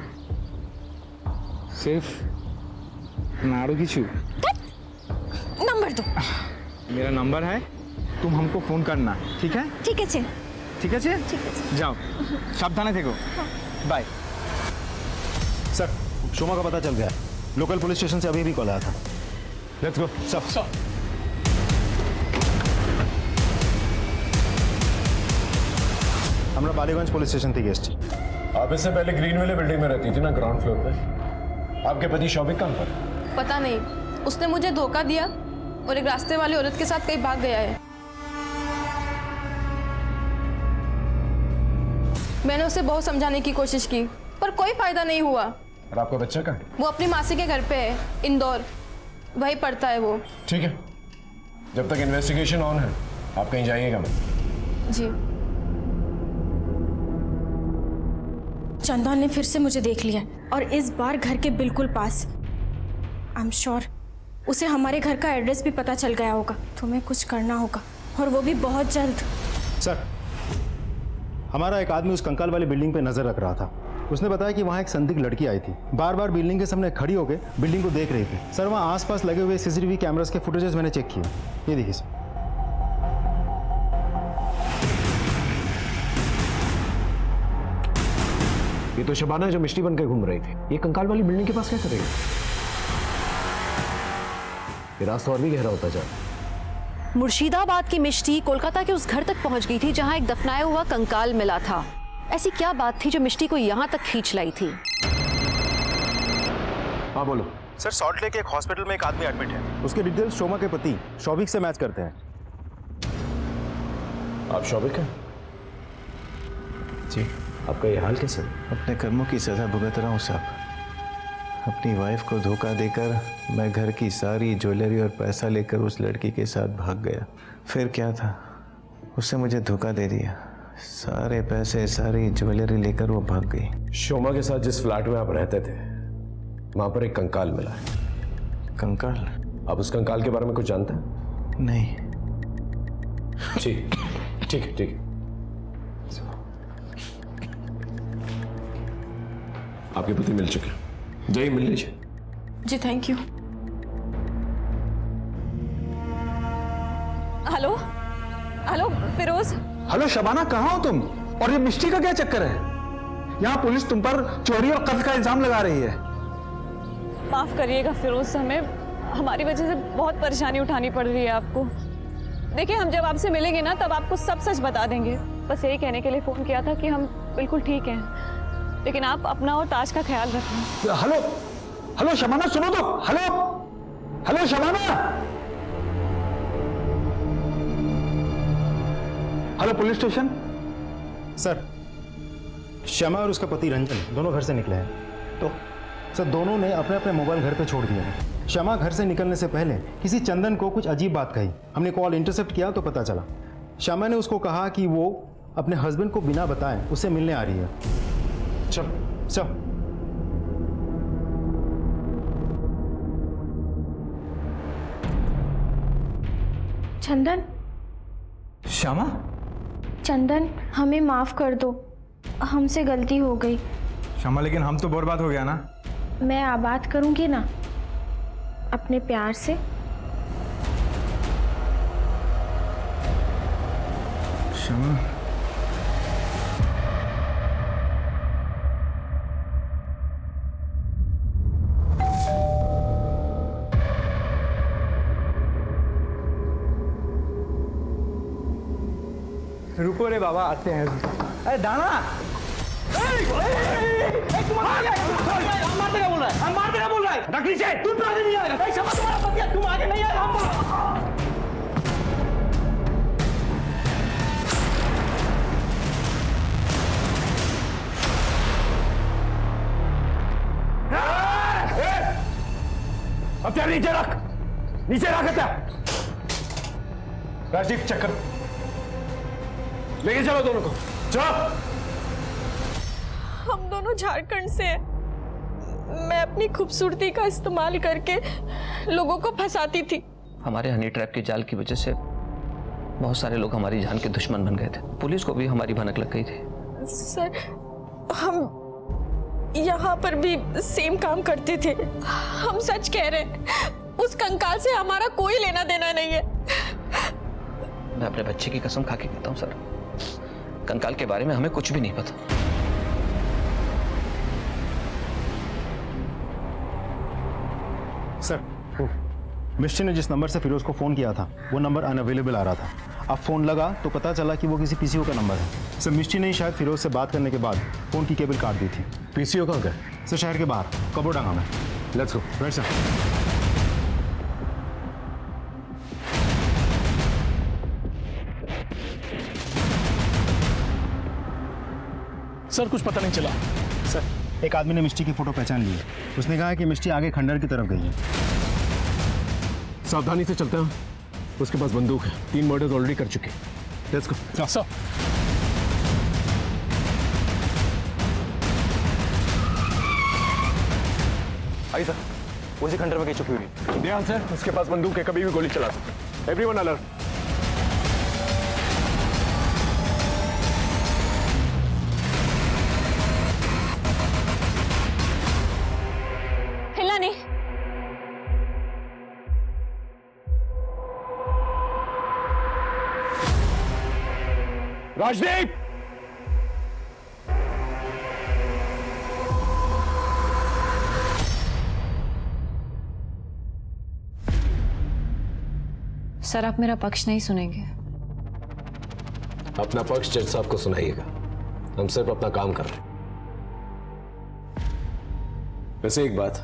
सिर्फ नाड़ू की छू। नंबर दो। मेरा नंबर है, तुम हमको फोन करना, ठीक है? ठीक है छे। ठीक है छे? ठीक है। जाओ, सावधान देखो। बाय। सर, शोमा का पता चल गया। लोकल पुलिस स्टेशन से अभी भी कॉल आया था। Let's go. सब हमरा बालीगंज पुलिस स्टेशन थी गेस्ट। आप इससे पहले ग्रीन वाले बिल्डिंग में रहती थी ना, ग्राउंड फ्लोर पे। आपके पति शौविक कहाँ पर? पता नहीं, उसने मुझे धोखा दिया और एक रास्ते वाली औरत के साथ कहीं भाग गया है। मैंने उसे बहुत समझाने की कोशिश की पर कोई फायदा नहीं हुआ। और आपका बच्चा कहाँ है? वो अपनी मासी के घर पे है, इंदौर, वहीं पढ़ता है वो। ठीक है, जब तक इन्वेस्टिगेशन ऑन है आप कहीं जाइएगा मत। जी। चंदन ने फिर से मुझे देख लिया और इस बार घर के बिल्कुल पास। आई एम श्योर उसे हमारे घर का एड्रेस भी पता चल गया होगा। तुम्हें कुछ करना होगा और वो भी बहुत जल्द। सर, हमारा एक आदमी उस कंकाल वाली बिल्डिंग पे नजर रख रहा था। उसने बताया कि वहाँ एक संदिग्ध लड़की आई थी, बार बार बिल्डिंग के सामने खड़ी होकर बिल्डिंग को देख रही थी। सर, वहाँ आसपास लगे हुए सीसीटीवी कैमरास के फुटेजेस मैंने चेक किए। ये देखिए सर। ये तो शबाना है जो मिष्टी बन के घूम रही थी। ये कंकाल वाली बिल्डिंग के पास क्या करेगी? ये रास्ता और भी गहरा होता जा रहा है। मुर्शिदाबाद की मिष्टी कोलकाता के उस घर तक पहुंच गई थी जहां एक दफनाया हुआ कंकाल मिला था। ऐसी क्या बात थी जो मिष्टी को यहां तक खींच लाई थी? हाँ बोलो। सर, सॉल्ट लेक एक हॉस्पिटल में एक आदमी एडमिट है। उसके डिटेल्स शोमा के पति शौविक से मैच करते हैं। आप शौविक हैं? जी। आपका ये हाल कैसे? अपने कर्मों की सजा भुगत रहा हूँ साहब। अपनी वाइफ को धोखा देकर मैं घर की सारी ज्वेलरी और पैसा लेकर उस लड़की के साथ भाग गया। फिर क्या था, उसने मुझे धोखा दे दिया। सारे पैसे सारी ज्वेलरी लेकर वो भाग गई। शोमा के साथ जिस फ्लैट में आप रहते थे वहां पर एक कंकाल मिला है। कंकाल? आप उस कंकाल के बारे में कुछ जानते हैं? नहीं। ठीक ठीक ठीक। आपके पति मिल चुके हैं। जाइए मिल लीजिए। जी thank you. Hello hello Firoz. Hello Shabana, कहाँ हो तुम? और ये मिष्टी का क्या चक्कर है? यहाँ पुलिस तुम पर चोरी और कत्ल का इल्जाम लगा रही है। माफ करिएगा फिरोज, हमें हमारी वजह से बहुत परेशानी उठानी पड़ रही है आपको। देखिए, हम जब आपसे मिलेंगे ना तब आपको सब सच बता देंगे। बस यही कहने के लिए फोन किया था कि हम बिल्कुल ठीक हैं, लेकिन आप अपना और ताज का ख्याल रखना। हेलो हेलो शबाना, सुनो तो। Hello hello Shabana. Hello police station. Sir, Shyama और उसका पति रंजन दोनों घर से निकले हैं। तो सर, दोनों ने अपने अपने मोबाइल घर पे छोड़ दिए हैं। श्यामा घर से निकलने से पहले किसी चंदन को कुछ अजीब बात कही। हमने कॉल इंटरसेप्ट किया तो पता चला श्यामा ने उसको कहा कि वो अपने हस्बैंड को बिना बताए उससे मिलने आ रही है। चल चल। चंदन, श्यामा। चंदन हमें माफ कर दो, हमसे गलती हो गई। श्यामा, लेकिन हम तो बर्बाद हो गया ना। मैं आबाद करूंगी ना अपने प्यार से। श्यामा, रुको रे बाबा, आते हैं। अरे दाना, मारते क्या बोल रहा है? रख लीजिए। तुम तो आगे नहीं आएगा। भाई समझ तुम्हारा पतिया, तुम आगे नहीं आएगा। अब क्या नीचे रख, नीचे रख। राजीव, चक्कर लेके चलो दोनों को, चलो। हम दोनों झारखंड से हैं। मैं अपनी खूबसूरती का इस्तेमाल करके लोगों को फंसाती थी। हमारे हनी ट्रैप के जाल की वजह से बहुत सारे लोग हमारी जान के दुश्मन बन गए थे। पुलिस को भी हमारी भनक लग गई थी। सर, हम यहाँ पर भी सेम काम करते थे। हम सच कह रहे हैं, उस कंकाल से हमारा कोई लेना देना नहीं है। मैं अपने बच्चे की कसम खा के कहता हूँ सर, कंकाल के बारे में हमें कुछ भी नहीं पता। सर, मिस्टी ने जिस नंबर से फिरोज को फोन किया था वो नंबर अनअवेलेबल आ रहा था। अब फोन लगा तो पता चला कि वो किसी पीसीओ का नंबर है। सर, मिस्टी ने शायद फिरोज से बात करने के बाद फोन की केबल काट दी थी। पीसीओ कहाँ गए? सर, शहर के बाहर कबोडांगा में। Let's go. Right sir. Sir, कुछ पता नहीं चला। सर, एक आदमी ने मिस्टी की फोटो पहचान ली है। उसने कहा कि मिस्टी आगे खंडर की तरफ गई है। सावधानी से चलते हैं। उसके पास बंदूक है, 3 मर्डर्स ऑलरेडी कर चुके। Let's go. Sir, I sir, उसी खंडर में कहीं छुपी हुई। ध्यान से, उसके पास बंदूक है, कभी भी गोली चला सकते। Everyone alert. हिला नहीं। राजदीप, सर, आप मेरा पक्ष नहीं सुनेंगे। अपना पक्ष जज साहब को सुनाइएगा। हम सिर्फ अपना काम कर रहे हैं। वैसे एक बात,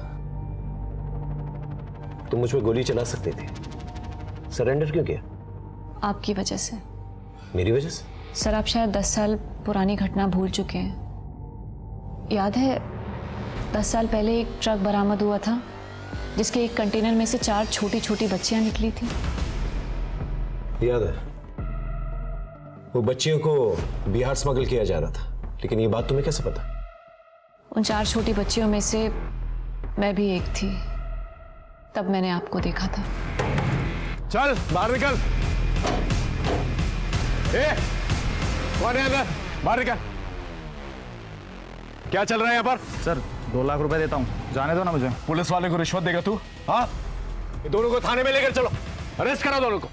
तुम मुझ पर गोली चला सकते थे, सरेंडर क्यों किया? आपकी वजह से। मेरी वजह से? सर, आप शायद 10 साल पुरानी घटना भूल चुके हैं। याद है 10 साल पहले एक ट्रक बरामद हुआ था जिसके एक कंटेनर में से 4 छोटी छोटी बच्चियां निकली थी। याद है। वो बच्चियों को बिहार स्मगल किया जा रहा था, लेकिन ये बात तुम्हें कैसे पता? उन 4 छोटी बच्चियों में से मैं भी एक थी। तब मैंने आपको देखा था। चल बाहर निकल। कौन है अंदर? बाहर निकल। क्या चल रहा है यहाँ पर? सर, 2 लाख रुपए देता हूँ, जाने दो ना मुझे। पुलिस वाले को रिश्वत देगा तू? हाँ, ये दोनों को थाने में लेकर चलो, अरेस्ट करो दोनों को।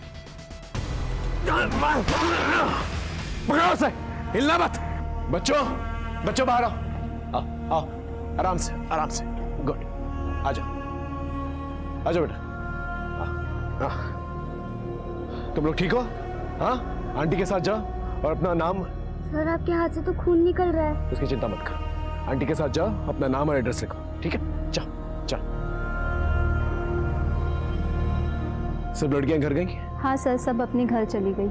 पकड़ो से, हिलना मत। बच्चों बाहर आओ, आओ, आराम से। गुड, आ जाओ बेटा। तुम लोग ठीक हो? हाँ, आंटी के साथ जाओ और अपना नाम। सर आपके हाथ से तो खून निकल रहा है। उसकी चिंता मत कर, आंटी के साथ जाओ, अपना नाम और एड्रेस लिखो, ठीक है? जाओ। सब लड़कियां घर गई? हाँ सर, सब अपने घर चली गई।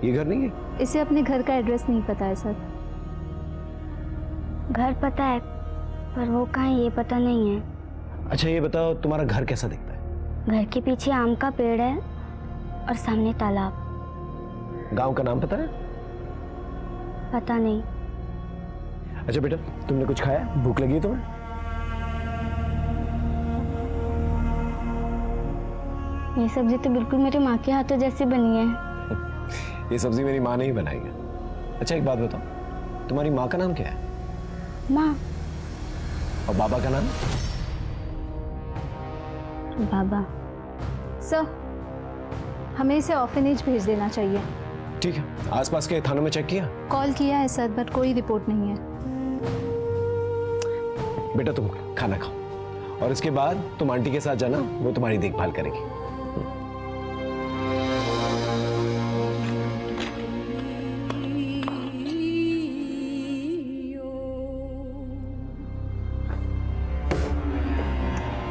ये घर नहीं है? इसे अपने घर का एड्रेस नहीं पता है सर। घर पता है पर वो कहाँ है ये पता नहीं है। अच्छा ये बताओ, तुम्हारा घर कैसा दिखता है? घर के पीछे आम का पेड़ है और सामने तालाब। गांव का नाम पता है? पता नहीं। अच्छा बेटा, तुमने कुछ खाया? भूख लगी है तुम्हें? ये सब्जी तो बिल्कुल मेरी माँ के हाथों जैसी बनी है। ये सब्जी मेरी माँ ने ही बनाई है। अच्छा एक बात बताओ, तुम्हारी माँ का नाम क्या है? माँ। और बाबा का नाम? बाबा। सर, हमें इसे ऑर्फनेज भेज देना चाहिए। ठीक है, आसपास के थानों में चेक किया? कॉल किया है सर, बट कोई रिपोर्ट नहीं है। बेटा तुम खाना खाओ और इसके बाद तुम आंटी के साथ जाना, वो तुम्हारी देखभाल करेगी।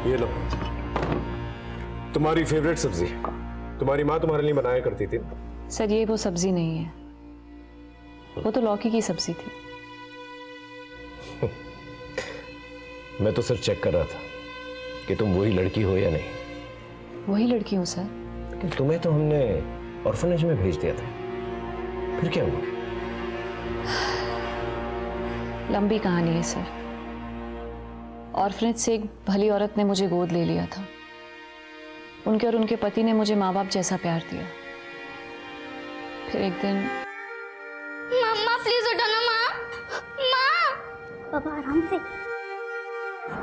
ये लो, तुम्हारी फेवरेट सब्जी, तुम्हारी माँ तुम्हारे लिए बनाया करती थी। सर ये वो सब्जी नहीं है, वो तो लौकी की सब्जी थी। मैं तो सिर्फ चेक कर रहा था कि तुम वही लड़की हो या नहीं। वही लड़की हूँ सर। लेकिन तुम्हें तो हमने ऑर्फनेज में भेज दिया था, फिर क्या हुआ? लंबी कहानी है सर। ऑर्फनेज से एक भली औरत ने मुझे गोद ले लिया था। उनके और उनके पति ने मुझे माँ बाप जैसा प्यार दिया। फिर एक दिन मम्मा प्लीज उठो ना माँ। पापा आराम से।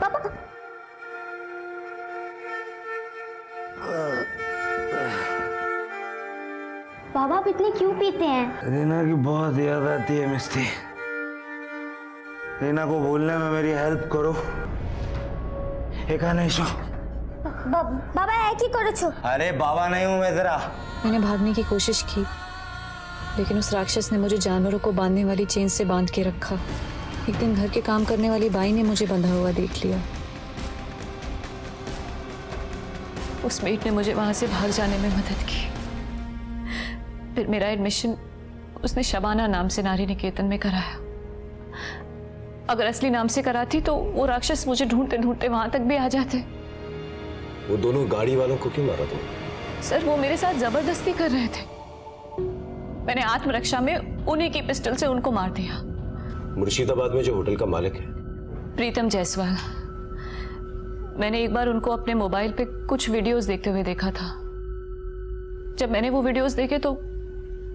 पापा पापा आप इतने क्यों पीते हैं? रीना की बहुत याद आती है मिस्टी। रीना को भूलने में मेरी हेल्प करो। बाबा है की करो छो। अरे बाबा नहीं हूं मैं तेरा। मैंने भागने की कोशिश की, लेकिन उस राक्षस ने मुझे जानवरों को बांधने वाली चेन से बांध के रखा। एक दिन घर के काम करने वाली बाई ने मुझे बंधा हुआ देख लिया। उस मेट ने मुझे वहां से भाग जाने में मदद की। फिर मेरा एडमिशन उसने शबाना नाम से नारी निकेतन में कराया। अगर असली नाम से कराती तो वो राक्षस मुझे ढूंढते ढूंढते वहां तक भी आ जाते। वो दोनों गाड़ी वालों को क्यों मारा तुम? सर वो मेरे साथ जबरदस्ती कर रहे थे। मैंने आत्मरक्षा में उन्हीं की पिस्टल से उनको मार दिया। मुर्शिदाबाद में जो होटल का मालिक है प्रीतम जायसवाल, मैंने एक बार उनको अपने मोबाइल पे कुछ वीडियोस देखते हुए देखा था। जब मैंने वो वीडियोस देखे तो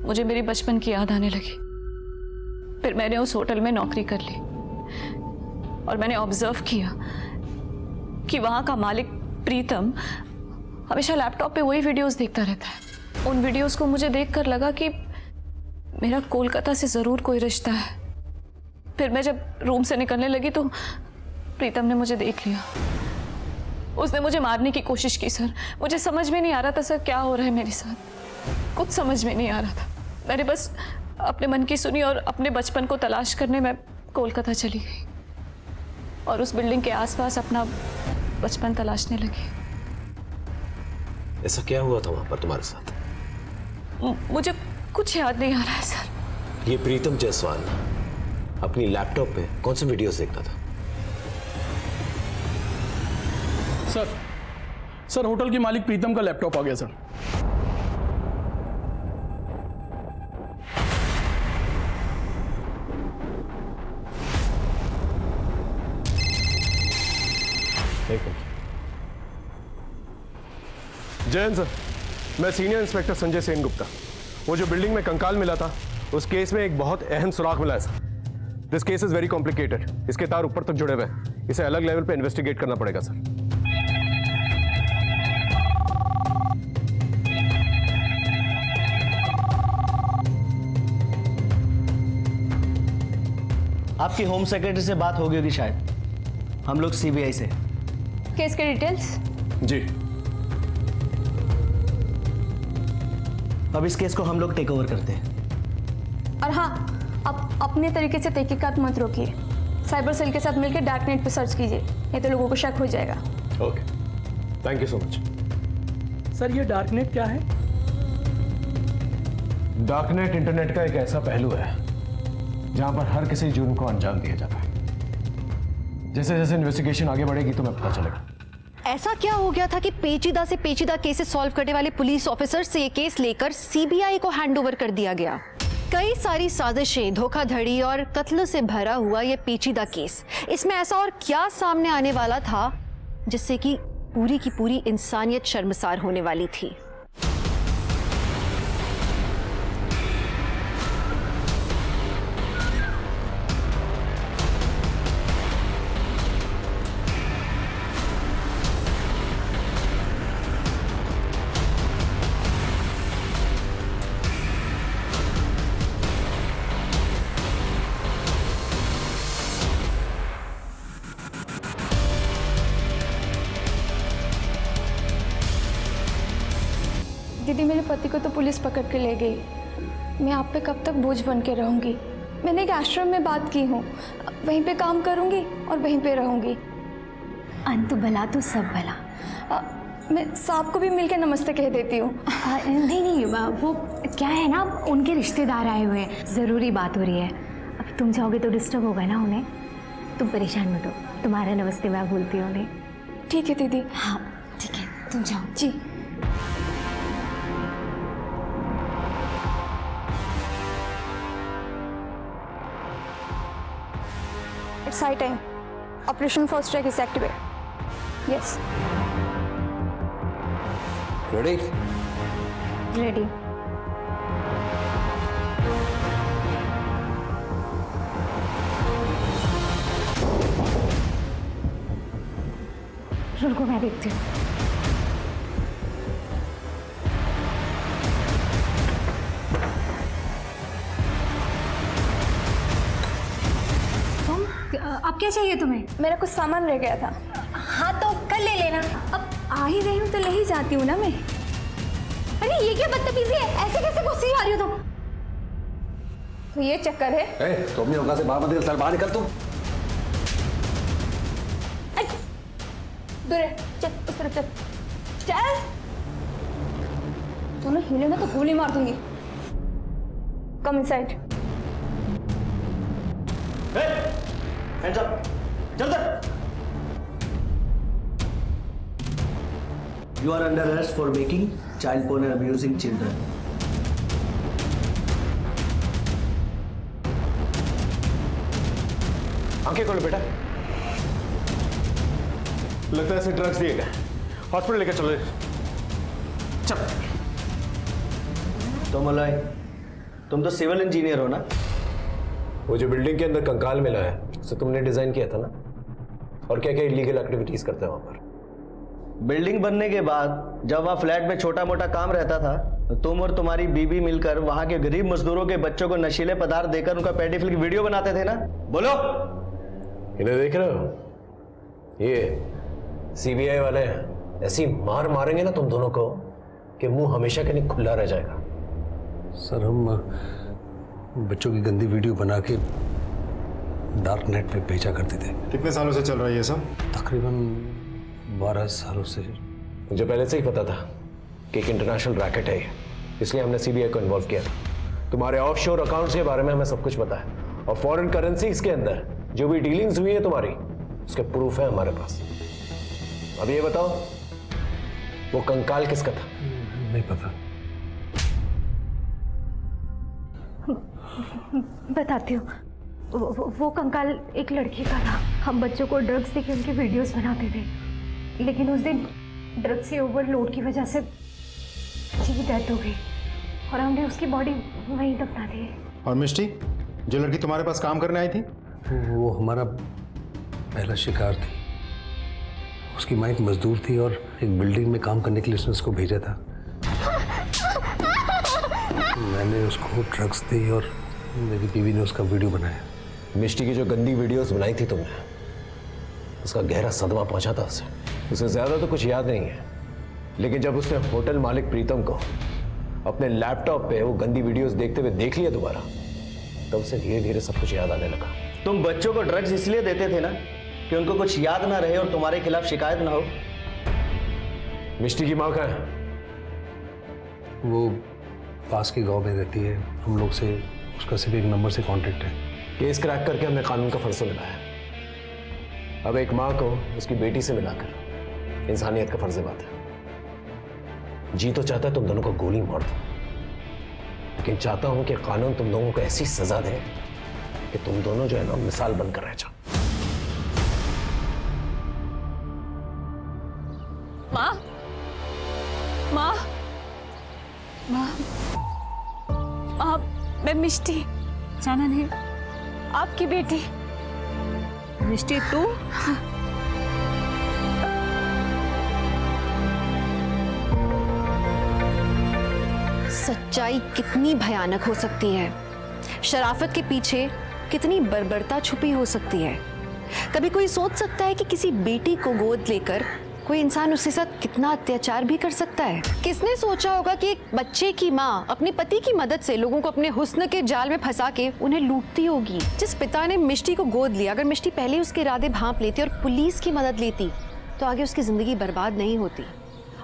मुझे मेरी बचपन की याद आने लगी। फिर मैंने उस होटल में नौकरी कर ली और मैंने ऑब्जर्व किया कि वहां का मालिक प्रीतम हमेशा लैपटॉप पे वही वीडियोस देखता रहता है। उन वीडियोस को मुझे देखकर लगा कि मेरा कोलकाता से जरूर कोई रिश्ता है। फिर मैं जब रूम से निकलने लगी तो प्रीतम ने मुझे देख लिया। उसने मुझे मारने की कोशिश की। सर मुझे समझ में नहीं आ रहा था सर क्या हो रहा है मेरे साथ, कुछ समझ में नहीं आ रहा था। मैंने बस अपने मन की सुनी और अपने बचपन को तलाश करने में कोलकाता चली गई और उस बिल्डिंग के आसपास अपना बचपन तलाशने लगी। ऐसा क्या हुआ था वहां पर तुम्हारे साथ? मुझे कुछ याद नहीं आ रहा है सर। ये प्रीतम जायसवाल अपनी लैपटॉप पे कौन से वीडियोस देखता था? सर होटल के मालिक प्रीतम का लैपटॉप आ गया सर। जयन सर, मैं सीनियर इंस्पेक्टर संजय सेन गुप्ता। वो जो बिल्डिंग में कंकाल मिला था उस केस में एक बहुत अहम सुराग मिला है sir. This case is very complicated. इसके तार ऊपर तक जुड़े हुए हैं। इसे अलग लेवल पे इन्वेस्टिगेट करना पड़ेगा सर। आपकी होम सेक्रेटरी से बात हो गई होगी शायद, हम लोग सीबीआई से। केस के डिटेल्स? जी। अब इस केस को हम लोग टेक ओवर करते हैं। और हाँ, आप अपने तरीके से तहकीकात मत रोकिए, साइबर सेल के साथ मिलकर डार्क नेट पे सर्च कीजिए, नहीं तो लोगों को शक हो जाएगा। Okay, thank you so much. Sir ये डार्क नेट क्या है? डार्क नेट इंटरनेट का एक ऐसा पहलू है जहां पर हर किसी जुर्म को अंजाम दिया जाता है। जैसे जैसे इन्वेस्टिगेशन आगे बढ़ेगी तुम्हें पता चलेगा। ऐसा क्या हो गया था कि पेचीदा से पेचीदा केसेस सॉल्व करने वाले पुलिस ऑफिसर से ये केस लेकर सीबीआई को हैंडओवर कर दिया गया? कई सारी साजिशें, धोखाधड़ी और कत्ल से भरा हुआ ये पेचीदा केस, इसमें ऐसा और क्या सामने आने वाला था जिससे कि पूरी की पूरी इंसानियत शर्मसार होने वाली थी? दीदी, मेरे पति को तो पुलिस पकड़ के ले गई। मैं आप पे कब तक बोझ बन के रहूंगी? मैंने एक आश्रम में बात की हूँ, वहीं पे काम करूंगी और वहीं पे रहूंगी। अंत भला तो सब भला। मैं सांप को भी मिलके नमस्ते कह देती हूँ। नहीं, वो क्या है ना, उनके रिश्तेदार आए हुए हैं, ज़रूरी बात हो रही है। अब तुम जाओगे तो डिस्टर्ब होगा ना उन्हें, तुम परेशान मत हो, तुम्हारा नमस्ते मैं भूलती हूँ उन्हें। ठीक है दीदी। हाँ ठीक है, तुम जाओ। जी। It's high time. Operation First Strike is activated. Yes. Ready? Ready. रुको, मैं देखती हूँ। अब क्या चाहिए तुम्हें? मेरा कुछ सामान रह गया था। हाँ तो कल ले लेना। अब आ ही रही हूँ तो ले ही जाती हूँ ना मैं। अरे ये क्या बदतमीजी है, ऐसे कैसे गुस्से आ रही हो तुम? तो ये चक्कर है। तो अपनी औकात से बाहर मत निकल, बाहर निकल तुम। दूर है, चल उस तरफ चल। चल। तूने हिले ना तो गोली मार दूंगी। Come inside. Hands up! जल्दी! You are under arrest for making child porn and abusing children. आंखें खोलो बेटा। लगता है इसे ड्रग्स दिए गए, हॉस्पिटल लेकर चलो। चल। तो मलय, तुम तो सिविल इंजीनियर हो ना? वो जो बिल्डिंग के अंदर कंकाल मिला है उसे तुमने डिजाइन किया था ना? और क्या क्या इलीगल एक्टिविटीज करते हैं वहां पर? बिल्डिंग बनने के बाद जब वहाँ फ्लैट में छोटा मोटा काम रहता था तो तुम और तुम्हारी बीवी मिलकर वहां के गरीब मजदूरों के बच्चों को नशीले पदार्थ देकर उनका पेडिफिल की वीडियो बनाते थे ना? बोलो। इन्हें देख रहे हो? ये सीबीआई वाले ऐसी मार मारेंगे ना तुम दोनों को कि मुंह हमेशा के लिए खुला रह जाएगा। सर हम बच्चों की गंदी वीडियो बना के डार्क नेट पे भेजा करते थे। कितने सालों से चल रहा है ये सब? तकरीबन 12 सालों से। मुझे पहले से ही पता था कि एक इंटरनेशनल रैकेट है, इसलिए हमने सीबीआई को इन्वॉल्व किया। तुम्हारे ऑफशोर अकाउंट्स के बारे में हमें सब कुछ पता है और फॉरेन करेंसीज के अंदर जो भी डीलिंग्स हुई है तुम्हारी, उसके प्रूफ है हमारे पास। अब ये बताओ, वो कंकाल किसका था? नहीं पता। बताती हूँ। वो कंकाल एक लड़की का था। हम बच्चों को ड्रग्स देके उनकी वीडियोस बनाते थे, लेकिन उस दिन ड्रग्स के ओवरलोड की वजह से बच्ची की डेथ हो गई और हमने उसकी बॉडी वहीं दफना दी। और मिष्टी, जो लड़की तुम्हारे पास काम करने आई थी? वो हमारा पहला शिकार थी। उसकी माँ एक मजदूर थी और एक बिल्डिंग में काम करने के लिए उसने उसको भेजा था। मैंने उसको ड्रग्स दी और मेरी बीवी ने उसका वीडियो बनाया। मिष्टी की जो गंदी वीडियोस बनाई थी तुमने, उसका गहरा सदमा पहुंचा था उसे ज्यादा तो कुछ याद नहीं है, लेकिन जब उसने होटल मालिक प्रीतम को अपने लैपटॉप पे वो गंदी वीडियोस देखते हुए देख लिया दोबारा, तब उसे धीरे धीरे सब कुछ याद आने लगा। तुम बच्चों को ड्रग्स इसलिए देते थे ना कि उनको कुछ याद ना रहे और तुम्हारे खिलाफ शिकायत ना हो। मिष्टी की माँ कहाँ है? वो पास के गांव में रहती है। हम लोग से उसका सिर्फ एक नंबर से कांटेक्ट है। केस क्रैक करके हमने कानून का फरसा निभाया। अब एक माँ को उसकी बेटी से मिलाकर इंसानियत का फर्ज बात है। जी तो चाहता है तुम दोनों को गोली मार दो, लेकिन चाहता हूं कि कानून तुम लोगों को ऐसी सजा दे कि तुम दोनों जो है ना मिसाल बनकर रह जाओ। माँ, माँ, माँ, माँ, मैं मिष्टी, जाना नहीं, आपकी बेटी। मिष्टी तू? सच्चाई कितनी भयानक हो सकती है, शराफत के पीछे कितनी बर्बरता छुपी हो सकती है। कभी कोई सोच सकता है कि किसी बेटी को गोद लेकर कोई इंसान उसके साथ कितना अत्याचार भी कर सकता है? किसने सोचा होगा कि एक बच्चे की माँ अपने पति की मदद से लोगों को अपने हुस्न के जाल में फंसा के उन्हें लूटती होगी? जिस पिता ने मिष्टी को गोद लिया, अगर मिष्टी पहले उसके इरादे भांप लेती और पुलिस की मदद लेती तो आगे उसकी जिंदगी बर्बाद नहीं होती।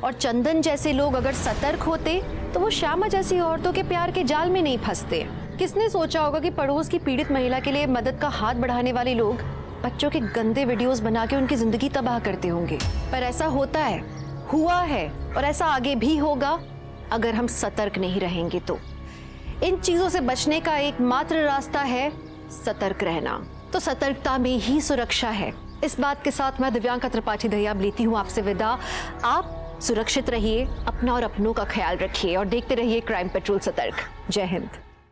और चंदन जैसे लोग अगर सतर्क होते तो वो श्यामा जैसी औरतों के प्यार के जाल में नहीं फंसते। किसने सोचा होगा कि पड़ोस की पीड़ित महिला के लिए मदद का हाथ बढ़ाने वाले लोग बच्चों के गंदे वीडियोस बना के उनकी जिंदगी तबाह करते होंगे? पर ऐसा होता है, हुआ है और ऐसा आगे भी होगा अगर हम सतर्क नहीं रहेंगे तो। इन चीजों से बचने का एकमात्र रास्ता है सतर्क रहना। तो सतर्कता में ही सुरक्षा है। इस बात के साथ मैं दिव्यांका त्रिपाठी दहिया लेती हूँ आपसे विदा। आप सुरक्षित रहिए, अपना और अपनों का ख्याल रखिए और देखते रहिए क्राइम पेट्रोल सतर्क। जय हिंद।